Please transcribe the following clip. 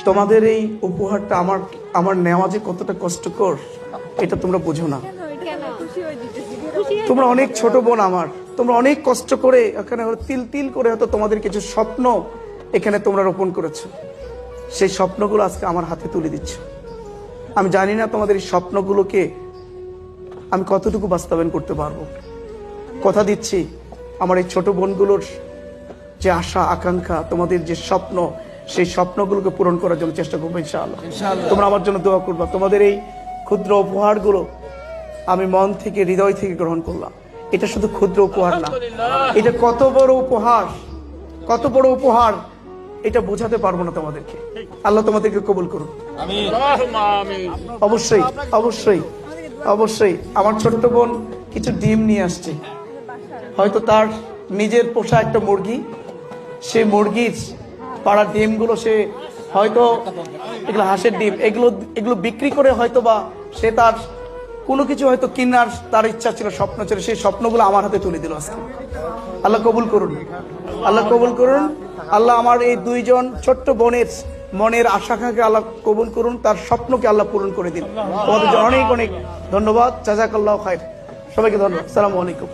তোমাদের এই উপহারটা আমার আমার নেওয়া যে কতটা কষ্টকর এটা তোমরা বোঝো না। তোমরা অনেক ছোট বোন আমার, তোমরা অনেক কষ্ট করে এখানে তিল তিল করে হয়তো তোমাদের কিছু স্বপ্ন এখানে তোমরা রোপণ করেছো। সেই স্বপ্নগুলো আজকে আমার হাতে তুলে দিচ্ছ। আমি জানি না তোমাদের এই স্বপ্নগুলোকে আমি কতটুকু বাস্তবায়ন করতে পারবো। কথা দিচ্ছি আমার এই ছোট বোনগুলোর যে আশা আকাঙ্ক্ষা, তোমাদের যে স্বপ্ন, সেই স্বপ্নগুলোকে পূরণ করার জন্য চেষ্টা করবো ইনশাআল্লাহ। তোমরা আমার জন্য দোয়া করবা। তোমাদের এই ক্ষুদ্র উপহারগুলো আমি মন থেকে হৃদয় থেকে গ্রহণ করলাম। এটা শুধু ক্ষুদ্র উপহার না, এটা কত বড় উপহার, কত বড় উপহার এটা বোঝাতে পারবো না তোমাদেরকে। আল্লাহ তোমাদেরকে কবুল করুন। অবশ্যই অবশ্যই অবশ্যই আমার ছোট্ট বোন কিছু ডিম নিয়ে আসছে। হয়তো তার নিজের পোষা একটা মুরগি, সেই মুরগির পাড়ার ডিমগুলো সে হয়তো, এগুলো হাঁসের ডিম, এগুলো বিক্রি করে হয়তো বা সে তার কোনো কিছু হয়তো কেনার তার ইচ্ছা ছিল, স্বপ্ন ছিল, সেই স্বপ্নগুলো আমার হাতে তুলে দিল আজকে। আল্লাহ কবুল করুন, আল্লাহ কবুল করুন। আল্লাহ আমার এই দুইজন ছোট্ট বোনের মনের আশাকাঙ্ক্ষাকে আল্লাহ কবুল করুন, তার স্বপ্নকে আল্লাহ পূরণ করে দিন। তোমাদের জন্য অনেক অনেক ধন্যবাদ। জাযাকাল্লাহু খায়র। সবাইকে ধন্যবাদ। আসসালামু আলাইকুম।